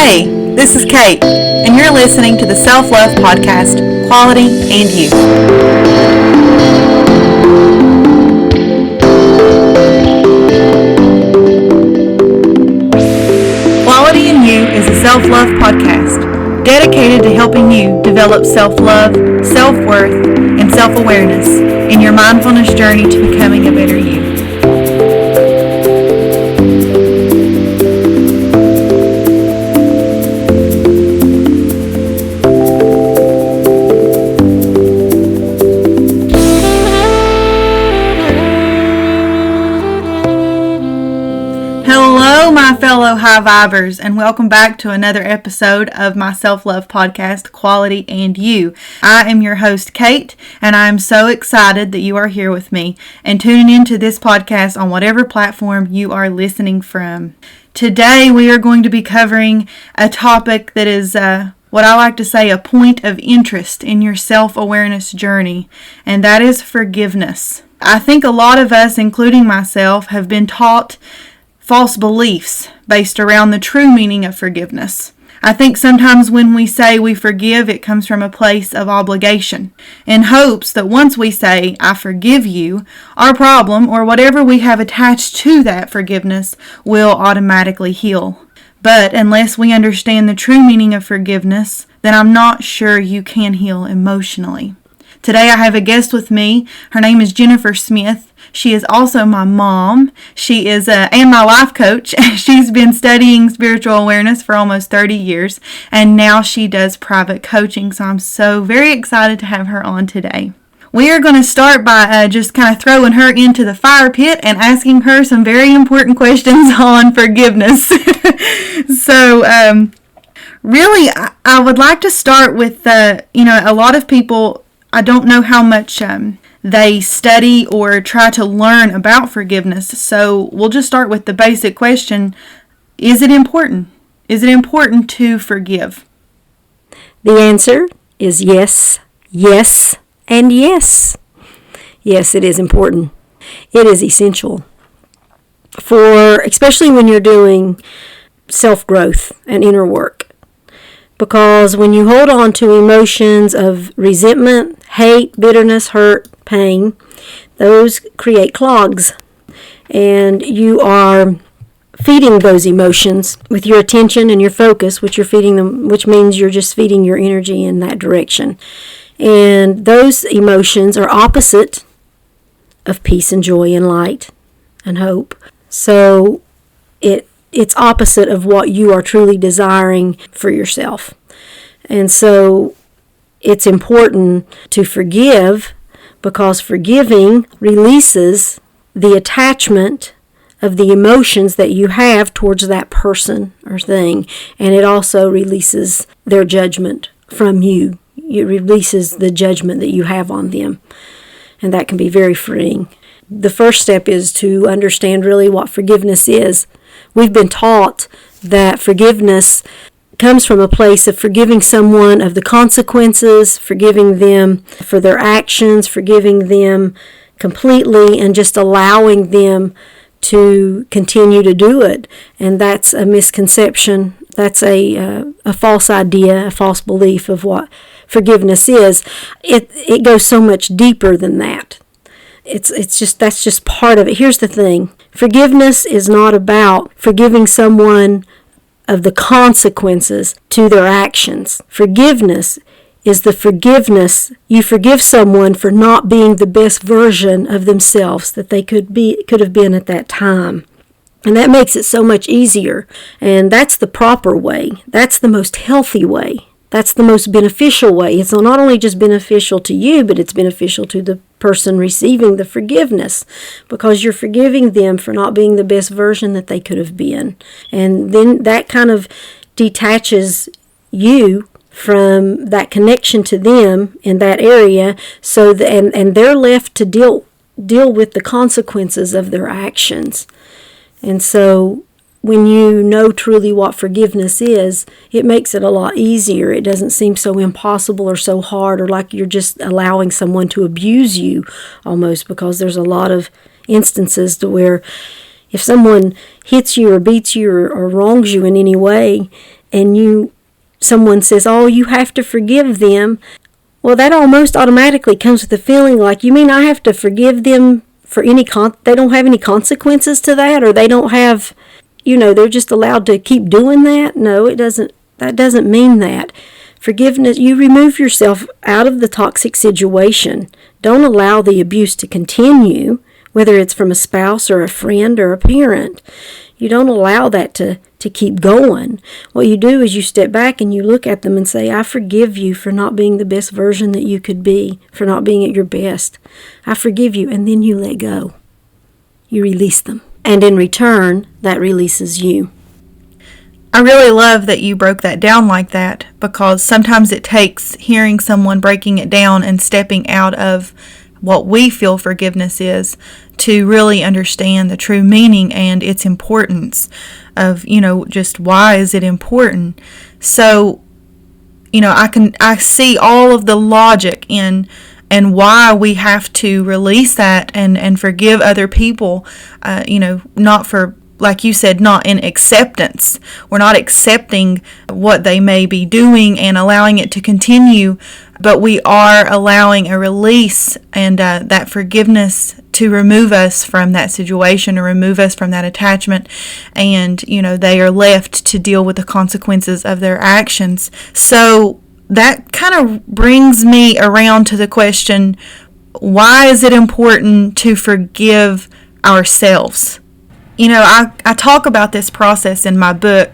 Hey, this is Kate, and you're listening to the Self-Love Podcast, Quality and You. Quality and You is a self-love podcast dedicated to helping you develop self-love, self-worth, and self-awareness in your mindfulness journey to becoming a better you. Hello, my fellow high vibers, and welcome back to another episode of my self-love podcast, Quality and You. I am your host, Kate, and I am so excited that you are here with me and tuning into this podcast on whatever platform you are listening from. Today, we are going to be covering a topic that is what I like to say a point of interest in your self-awareness journey, and that is forgiveness. I think a lot of us, including myself, have been taught false beliefs based around the true meaning of forgiveness. I think sometimes when we say we forgive, it comes from a place of obligation, in hopes that once we say, I forgive you, our problem or whatever we have attached to that forgiveness will automatically heal. But unless we understand the true meaning of forgiveness, then I'm not sure you can heal emotionally. Today I have a guest with me. Her name is Jennifer Smith. She is also my mom. She is and my life coach. She's been studying spiritual awareness for almost 30 years, and now she does private coaching. So I'm so very excited to have her on today. We are going to start by just kind of throwing her into the fire pit and asking her some very important questions on forgiveness. So really, I would like to start with, a lot of people, I don't know how much they study or try to learn about forgiveness. So we'll just start with the basic question. Is it important? Is it important to forgive? The answer is yes, yes, and yes. Yes, it is important. It is essential especially when you're doing self-growth and inner work. Because when you hold on to emotions of resentment, hate, bitterness, hurt, pain, those create clogs. And you are feeding those emotions with your attention and your focus, which you're feeding them, which means you're just feeding your energy in that direction. And those emotions are opposite of peace and joy and light and hope. So it's opposite of what you are truly desiring for yourself. And so it's important to forgive, because forgiving releases the attachment of the emotions that you have towards that person or thing. And it also releases their judgment from you. It releases the judgment that you have on them. And that can be very freeing. The first step is to understand really what forgiveness is. We've been taught that forgiveness comes from a place of forgiving someone of the consequences, forgiving them for their actions, forgiving them completely, and just allowing them to continue to do it. And that's a misconception. That's a false idea, a false belief of what forgiveness is. It goes so much deeper than that. That's just part of it. Here's the thing. Forgiveness is not about forgiving someone of the consequences to their actions. Forgiveness is the forgiveness. You forgive someone for not being the best version of themselves that they could have been at that time. And that makes it so much easier. And that's the proper way. That's the most healthy way. That's the most beneficial way. It's not only just beneficial to you, but it's beneficial to the person receiving the forgiveness, because you're forgiving them for not being the best version that they could have been. And then that kind of detaches you from that connection to them in that area, and they're left to deal with the consequences of their actions. And so when you know truly what forgiveness is, it makes it a lot easier. It doesn't seem so impossible or so hard, or like you're just allowing someone to abuse you almost, because there's a lot of instances to where if someone hits you or beats you or wrongs you in any way, and someone says, oh, you have to forgive them, well, that almost automatically comes with the feeling like, you mean I have to forgive them for they don't have any consequences to that, or they don't have, they're just allowed to keep doing that? No, it doesn't. That doesn't mean that. Forgiveness, you remove yourself out of the toxic situation. Don't allow the abuse to continue, whether it's from a spouse or a friend or a parent. You don't allow that to keep going. What you do is you step back and you look at them and say, I forgive you for not being the best version that you could be, for not being at your best. I forgive you. And then you let go. You release them. And in return, that releases you. I really love that you broke that down like that, because sometimes it takes hearing someone breaking it down and stepping out of what we feel forgiveness is to really understand the true meaning and its importance of, just why is it important. So, I see all of the logic in and why we have to release that and forgive other people, not for, like you said, not in acceptance. We're not accepting what they may be doing and allowing it to continue, but we are allowing a release and that forgiveness to remove us from that situation, or remove us from that attachment, and they are left to deal with the consequences of their actions. So that kind of brings me around to the question, why is it important to forgive ourselves? I talk about this process in my book.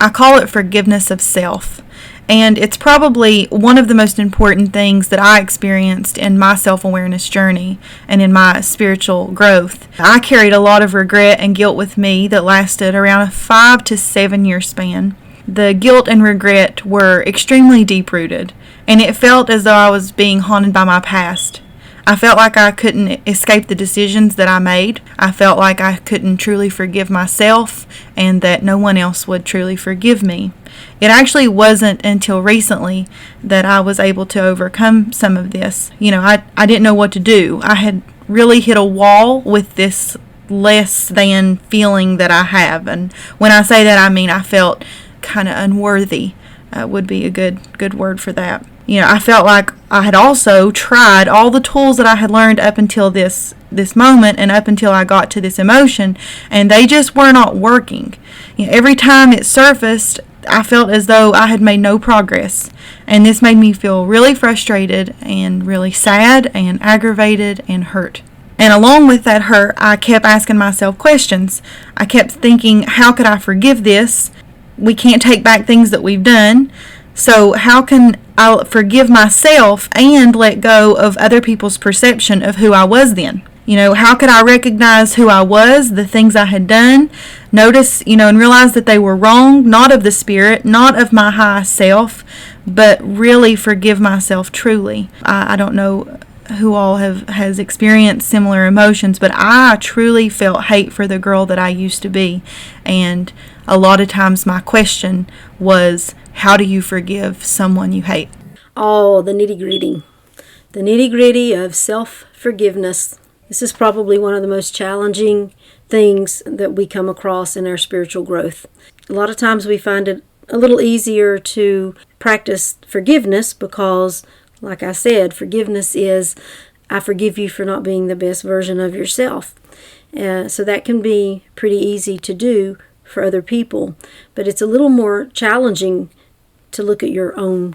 I call it forgiveness of self. And it's probably one of the most important things that I experienced in my self-awareness journey and in my spiritual growth. I carried a lot of regret and guilt with me that lasted around a 5 to 7 year span. The guilt and regret were extremely deep-rooted, and it felt as though I was being haunted by my past. I felt like I couldn't escape the decisions that I made. I felt like I couldn't truly forgive myself, and that no one else would truly forgive me. It actually wasn't until recently that I was able to overcome some of this. I didn't know what to do. I had really hit a wall with this less than feeling that I have. And when I say that, I mean I felt kind of unworthy, would be a good word for that. I felt like I had also tried all the tools that I had learned up until this moment and up until I got to this emotion, and they just were not working. Every time it surfaced, I felt as though I had made no progress, and this made me feel really frustrated and really sad and aggravated and hurt. And along with that hurt, I kept asking myself questions. I kept thinking, how could I forgive this? We can't take back things that we've done. So how can I forgive myself and let go of other people's perception of who I was then? How could I recognize who I was, the things I had done, notice, and realize that they were wrong, not of the spirit, not of my high self, but really forgive myself truly. I don't know who all has experienced similar emotions, but I truly felt hate for the girl that I used to be. And a lot of times my question was, how do you forgive someone you hate? Oh, the nitty-gritty. The nitty-gritty of self-forgiveness. This is probably one of the most challenging things that we come across in our spiritual growth. A lot of times we find it a little easier to practice forgiveness because, like I said, forgiveness is, I forgive you for not being the best version of yourself. So that can be pretty easy to do for other people, but it's a little more challenging to look at your own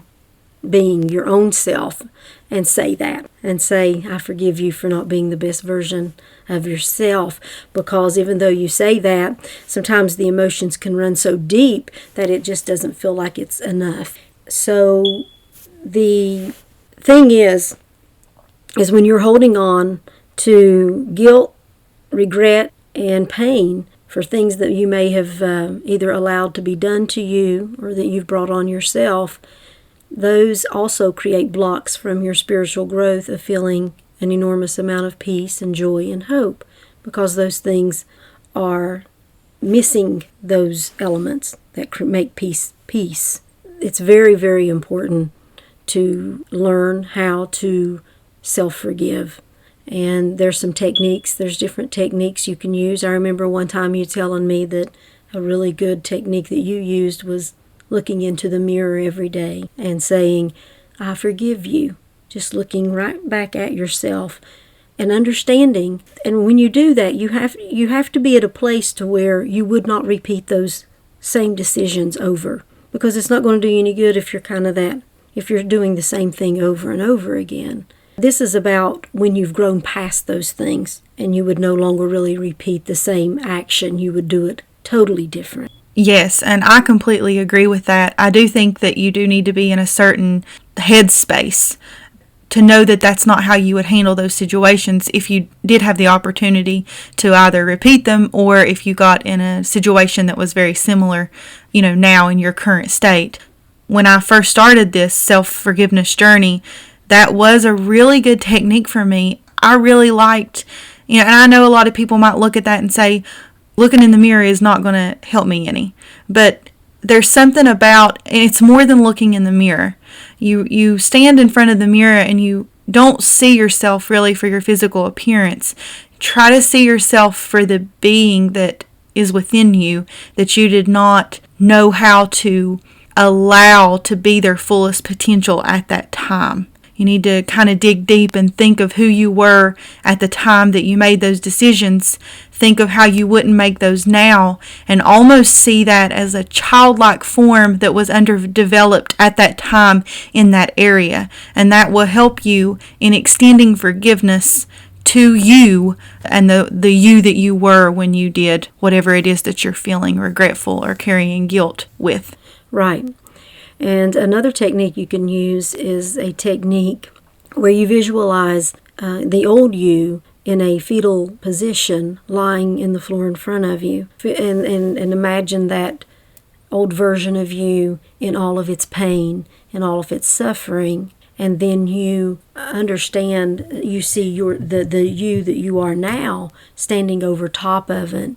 being, your own self, and say that. And say, I forgive you for not being the best version of yourself. Because even though you say that, sometimes the emotions can run so deep that it just doesn't feel like it's enough. So the thing is when you're holding on to guilt, regret, and pain for things that you may have either allowed to be done to you or that you've brought on yourself, those also create blocks from your spiritual growth of feeling an enormous amount of peace and joy and hope, because those things are missing those elements that make peace. It's very, very important to learn how to self-forgive. And there's some techniques. There's different techniques you can use. I remember one time you telling me that a really good technique that you used was looking into the mirror every day and saying, I forgive you. Just looking right back at yourself and understanding. And when you do that, you have to be at a place to where you would not repeat those same decisions over, because it's not going to do you any good if you're doing the same thing over and over again. This is about when you've grown past those things and you would no longer really repeat the same action. You would do it totally different. Yes, and I completely agree with that. I do think that you do need to be in a certain headspace to know that that's not how you would handle those situations if you did have the opportunity to either repeat them, or if you got in a situation that was very similar, now in your current state. When I first started this self-forgiveness journey, that was a really good technique for me. I really liked, and I know a lot of people might look at that and say, looking in the mirror is not going to help me any. But there's something about, and it's more than looking in the mirror. You stand in front of the mirror and you don't see yourself really for your physical appearance. Try to see yourself for the being that is within you, that you did not know how to allow to be their fullest potential at that time. You need to kind of dig deep and think of who you were at the time that you made those decisions. Think of how you wouldn't make those now, and almost see that as a childlike form that was underdeveloped at that time in that area. And that will help you in extending forgiveness to you and the you that you were when you did whatever it is that you're feeling regretful or carrying guilt with. Right. And another technique you can use is a technique where you visualize the old you in a fetal position lying in the floor in front of you. And imagine that old version of you in all of its pain and all of its suffering. And then you understand, you see the you that you are now standing over top of it.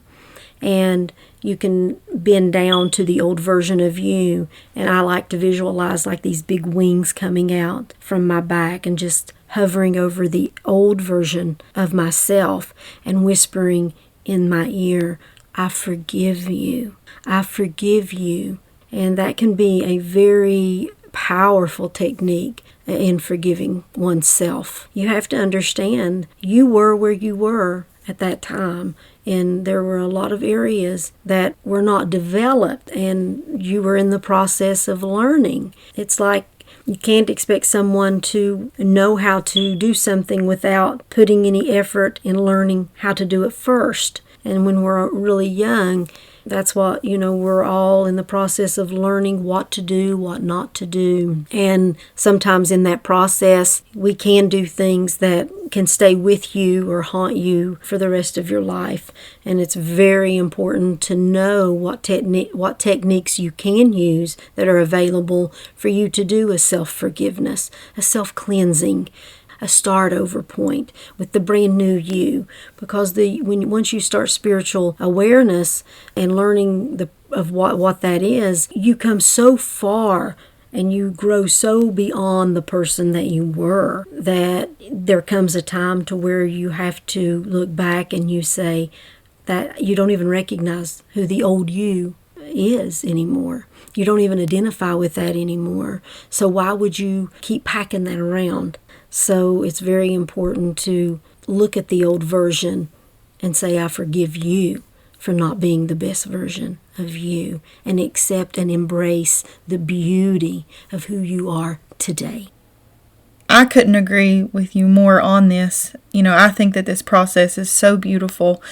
And you can bend down to the old version of you. And I like to visualize like these big wings coming out from my back and just hovering over the old version of myself and whispering in my ear, I forgive you. I forgive you. And that can be a very powerful technique in forgiving oneself. You have to understand you were where you were at that time, and there were a lot of areas that were not developed, and you were in the process of learning. It's like you can't expect someone to know how to do something without putting any effort in learning how to do it first. And when we're really young, that's what, we're all in the process of learning what to do, what not to do. And sometimes in that process, we can do things that can stay with you or haunt you for the rest of your life. And it's very important to know what techniques you can use that are available for you to do a self-forgiveness, a self-cleansing, a start over point with the brand new you. Because once you start spiritual awareness and learning of what that is, you come so far and you grow so beyond the person that you were that there comes a time to where you have to look back and you say that you don't even recognize who the old you is anymore. You don't even identify with that anymore. So why would you keep packing that around? So it's very important to look at the old version and say, I forgive you for not being the best version of you, and accept and embrace the beauty of who you are today. I couldn't agree with you more on this. I think that this process is so beautiful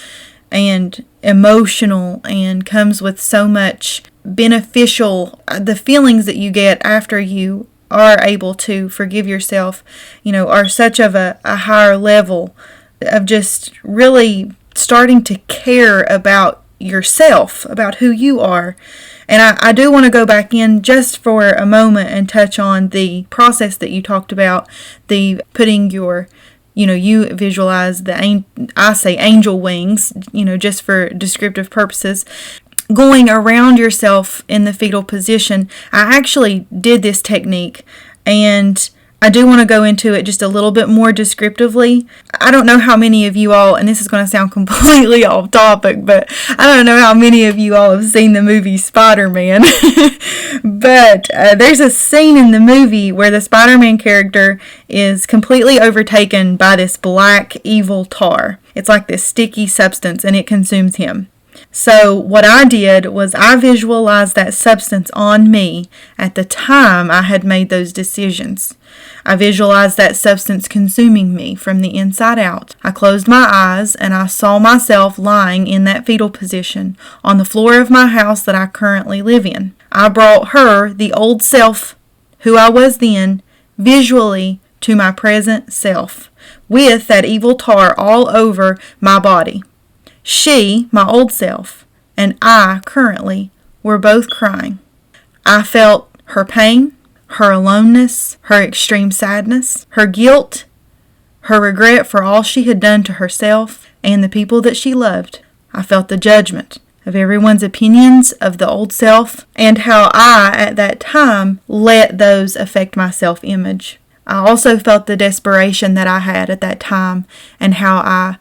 and emotional and comes with so much beneficial, the feelings that you get after you are able to forgive yourself, are such of a higher level of just really starting to care about yourself, about who you are. And I do want to go back in just for a moment and touch on the process that you talked about, the putting your, you visualize I say angel wings, just for descriptive purposes, going around yourself in the fetal position. I actually did this technique, and I do want to go into it just a little bit more descriptively. I don't know how many of you all, and this is going to sound completely off topic, but I don't know how many of you all have seen the movie Spider-Man. But there's a scene in the movie where the Spider-Man character is completely overtaken by this black evil tar. It's like this sticky substance, and it consumes him. So what I did was I visualized that substance on me at the time I had made those decisions. I visualized that substance consuming me from the inside out. I closed my eyes and I saw myself lying in that fetal position on the floor of my house that I currently live in. I brought her, the old self, who I was then, visually to my present self, with that evil tar all over my body. She, my old self, and I, currently, were both crying. I felt her pain, her aloneness, her extreme sadness, her guilt, her regret for all she had done to herself and the people that she loved. I felt the judgment of everyone's opinions of the old self and how I, at that time, let those affect my self-image. I also felt the desperation that I had at that time and how I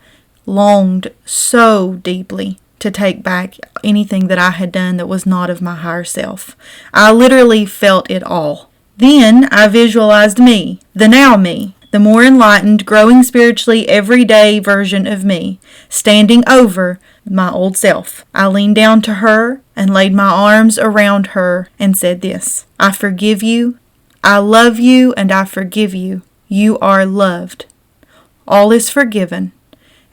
longed so deeply to take back anything that I had done that was not of my higher self. I literally felt it all. Then I visualized me, the now me, the more enlightened, growing spiritually everyday version of me, standing over my old self. I leaned down to her and laid my arms around her and said this: I forgive you, I love you, and I forgive you. You are loved. All is forgiven,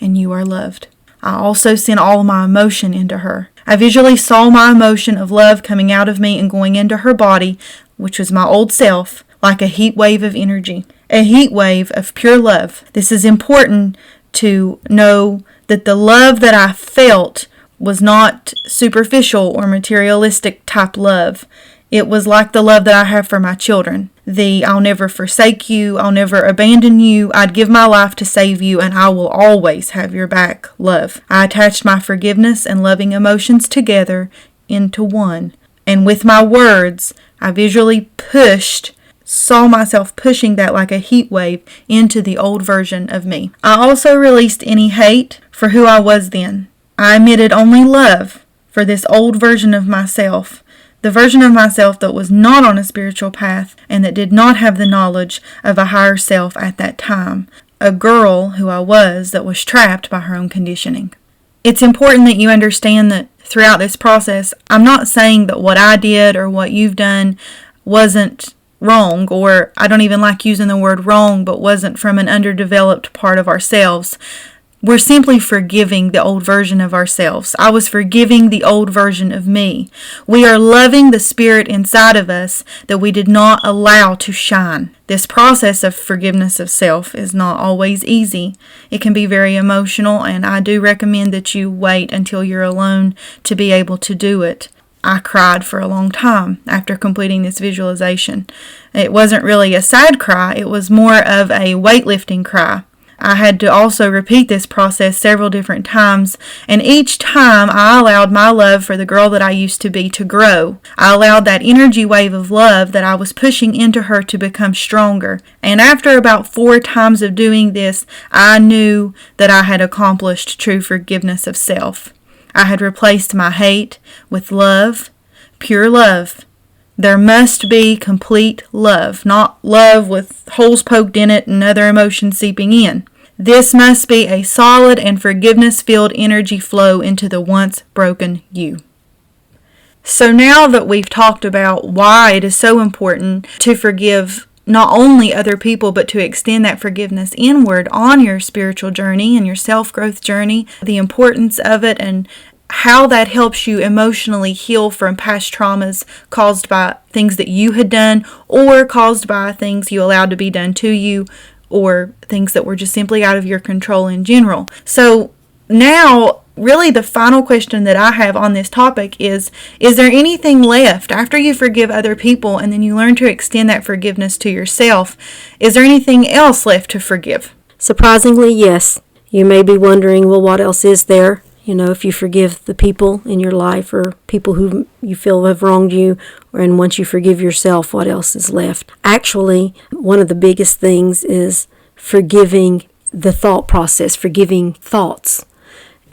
and you are loved. I also sent all my emotion into her. I visually saw my emotion of love coming out of me and going into her body, which was my old self, like a heat wave of energy, a heat wave of pure love. This is important to know that the love that I felt was not superficial or materialistic type love. It was like the love that I have for my children. The I'll never forsake you, I'll never abandon you, I'd give my life to save you, and I will always have your back love. I attached my forgiveness and loving emotions together into one. And with my words, I visually saw myself pushing that like a heat wave into the old version of me. I also released any hate for who I was then. I emitted only love for this old version of myself. The version of myself that was not on a spiritual path and that did not have the knowledge of a higher self at that time. A girl who I was that was trapped by her own conditioning. It's important that you understand that throughout this process, I'm not saying that what I did or what you've done wasn't wrong, or I don't even like using the word wrong, but wasn't from an underdeveloped part of ourselves. We're simply forgiving the old version of ourselves. I was forgiving the old version of me. We are loving the spirit inside of us that we did not allow to shine. This process of forgiveness of self is not always easy. It can be very emotional, and I do recommend that you wait until you're alone to be able to do it. I cried for a long time after completing this visualization. It wasn't really a sad cry. It was more of a weightlifting cry. I had to also repeat this process several different times, and each time I allowed my love for the girl that I used to be to grow. I allowed that energy wave of love that I was pushing into her to become stronger. And after about 4 times of doing this, I knew that I had accomplished true forgiveness of self. I had replaced my hate with love, pure love. There must be complete love, not love with holes poked in it and other emotions seeping in. This must be a solid and forgiveness-filled energy flow into the once broken you. So now that we've talked about why it is so important to forgive not only other people, but to extend that forgiveness inward on your spiritual journey and your self-growth journey, the importance of it, and how that helps you emotionally heal from past traumas caused by things that you had done or caused by things you allowed to be done to you or things that were just simply out of your control in general. So now, really the final question that I have on this topic is there anything left after you forgive other people and then you learn to extend that forgiveness to yourself? Is there anything else left to forgive? Surprisingly, yes. You may be wondering, well, what else is there? If you forgive the people in your life or people who you feel have wronged you, and once you forgive yourself, what else is left? Actually, one of the biggest things is forgiving the thought process, forgiving thoughts.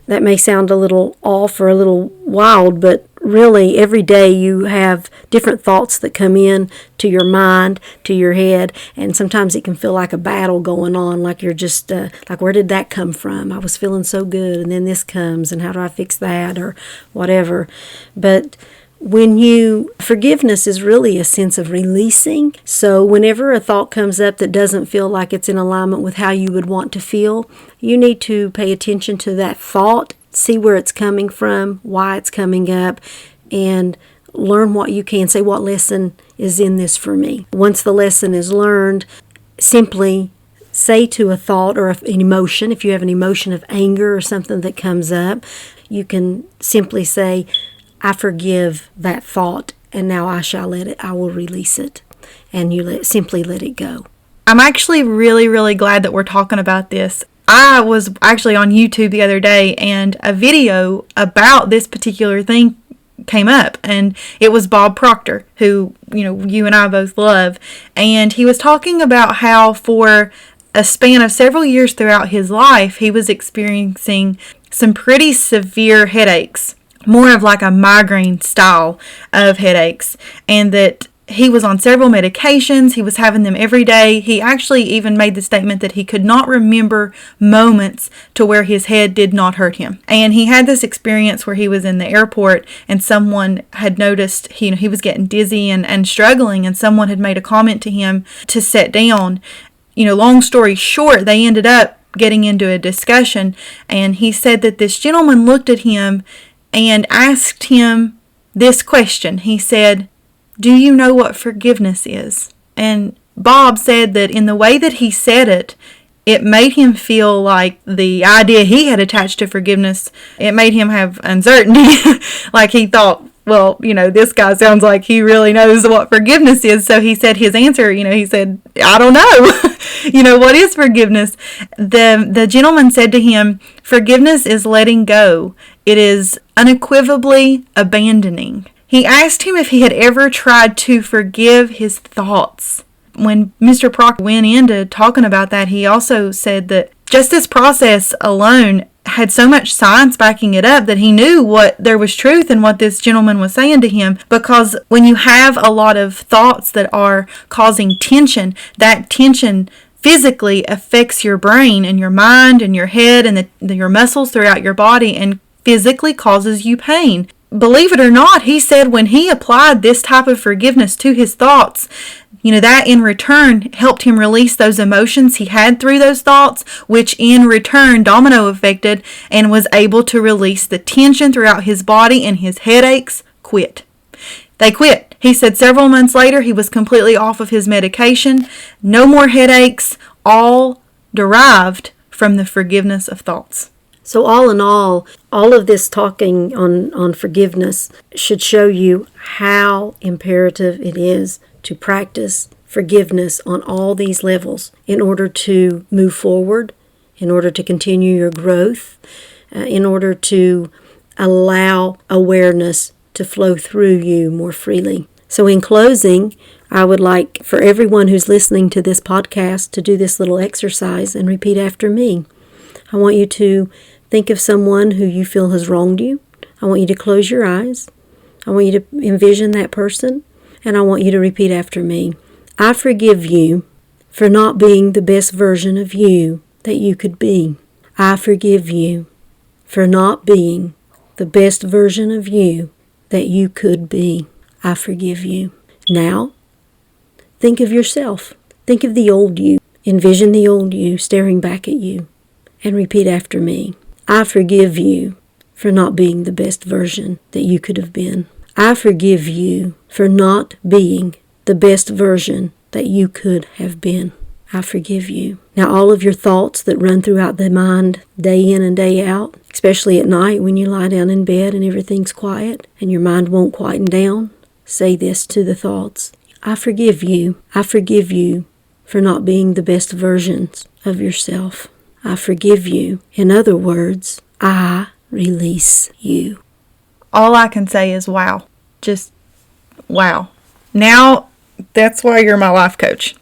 That may sound a little off or a little wild, but really every day you have different thoughts that come in to your mind, to your head, and sometimes it can feel like a battle going on, like you're just, like, where did that come from? I was feeling so good, and then this comes, and how do I fix that, or whatever. But forgiveness is really a sense of releasing. So whenever a thought comes up that doesn't feel like it's in alignment with how you would want to feel, you need to pay attention to that thought, see where it's coming from, why it's coming up, and learn what you can. Say, what lesson is in this for me? Once the lesson is learned, simply say to a thought or an emotion, if you have an emotion of anger or something that comes up, you can simply say, I forgive that thought, and now I will release it. And you simply let it go. I'm actually really, really glad that we're talking about this. I was actually on YouTube the other day, and a video about this particular thing came up, and it was Bob Proctor, who, you and I both love, and he was talking about how for a span of several years throughout his life, he was experiencing some pretty severe headaches, more of like a migraine style of headaches, and that he was on several medications. He was having them every day. He actually even made the statement that he could not remember moments to where his head did not hurt him. And he had this experience where he was in the airport, and someone had noticed he was getting dizzy and struggling, and someone had made a comment to him to sit down. Long story short, they ended up getting into a discussion, and he said that this gentleman looked at him and asked him this question. He said, "Do you know what forgiveness is?" And Bob said that in the way that he said it, it made him feel like the idea he had attached to forgiveness, it made him have uncertainty. Like he thought, well, this guy sounds like he really knows what forgiveness is. So he said his answer, he said, I don't know. What is forgiveness? The gentleman said to him, forgiveness is letting go. It is unequivocally abandoning. He asked him if he had ever tried to forgive his thoughts. When Mr. Proctor went into talking about that, he also said that just this process alone had so much science backing it up that he knew what there was truth in what this gentleman was saying to him, because when you have a lot of thoughts that are causing tension, that tension physically affects your brain and your mind and your head and your muscles throughout your body and physically causes you pain. Believe it or not, he said when he applied this type of forgiveness to his thoughts, that in return helped him release those emotions he had through those thoughts, which in return domino affected and was able to release the tension throughout his body, and his headaches quit. They quit. He said several months later he was completely off of his medication. No more headaches, all derived from the forgiveness of thoughts. So all in all of this talking on forgiveness should show you how imperative it is to practice forgiveness on all these levels in order to move forward, in order to continue your growth, in order to allow awareness to flow through you more freely. So in closing, I would like for everyone who's listening to this podcast to do this little exercise and repeat after me. I want you to think of someone who you feel has wronged you. I want you to close your eyes. I want you to envision that person. And I want you to repeat after me. I forgive you for not being the best version of you that you could be. I forgive you for not being the best version of you that you could be. I forgive you. Now, think of yourself. Think of the old you. Envision the old you staring back at you. And repeat after me. I forgive you for not being the best version that you could have been. I forgive you for not being the best version that you could have been. I forgive you. Now all of your thoughts that run throughout the mind day in and day out, especially at night when you lie down in bed and everything's quiet and your mind won't quieten down, say this to the thoughts. I forgive you. I forgive you for not being the best versions of yourself. I forgive you. In other words, I release you. All I can say is wow. Just wow. Now, that's why you're my life coach.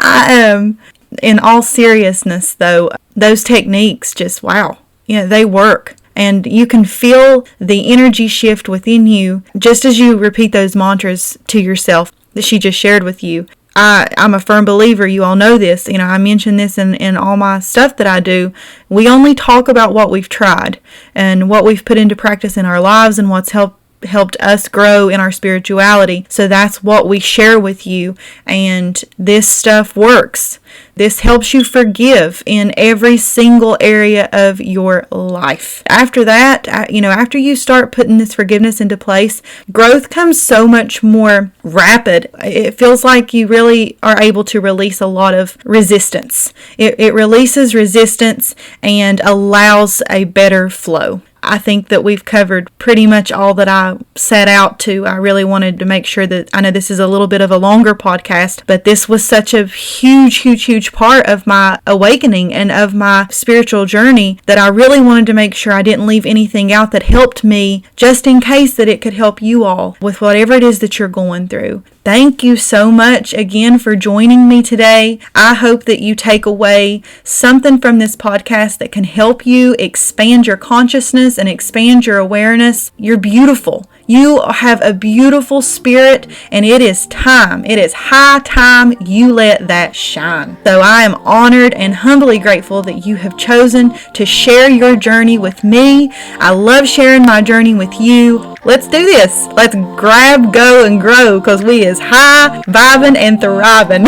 I am, in all seriousness though, those techniques just wow. They work. And you can feel the energy shift within you just as you repeat those mantras to yourself that she just shared with you. I'm a firm believer. You all know this. I mention this in all my stuff that I do. We only talk about what we've tried and what we've put into practice in our lives and what's helped us grow in our spirituality. So that's what we share with you. And this stuff works. This helps you forgive in every single area of your life. After that, after you start putting this forgiveness into place, growth comes so much more rapid. It feels like you really are able to release a lot of resistance. It releases resistance and allows a better flow. I think that we've covered pretty much all that I set out to. I really wanted to make sure that, I know this is a little bit of a longer podcast, but this was such a huge part of my awakening and of my spiritual journey that I really wanted to make sure I didn't leave anything out that helped me, just in case that it could help you all with whatever it is that you're going through. Thank you so much again for joining me today. I hope that you take away something from this podcast that can help you expand your consciousness and expand your awareness. You're beautiful. You have a beautiful spirit, and it is time. It is high time you let that shine. So I am honored and humbly grateful that you have chosen to share your journey with me. I love sharing my journey with you. Let's do this. Let's grab, go, and grow, because we is high, vibing, and thriving.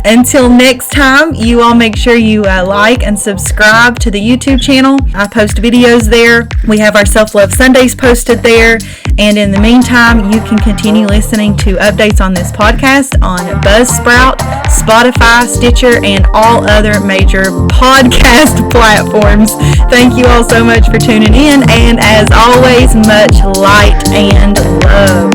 Until next time, you all make sure you like and subscribe to the YouTube channel. I post videos there. We have our Self-Love Sundays posted there. And in the meantime, you can continue listening to updates on this podcast on Buzzsprout, Spotify, Stitcher, and all other major podcast platforms. Thank you all so much for tuning in. And as always, much light and love.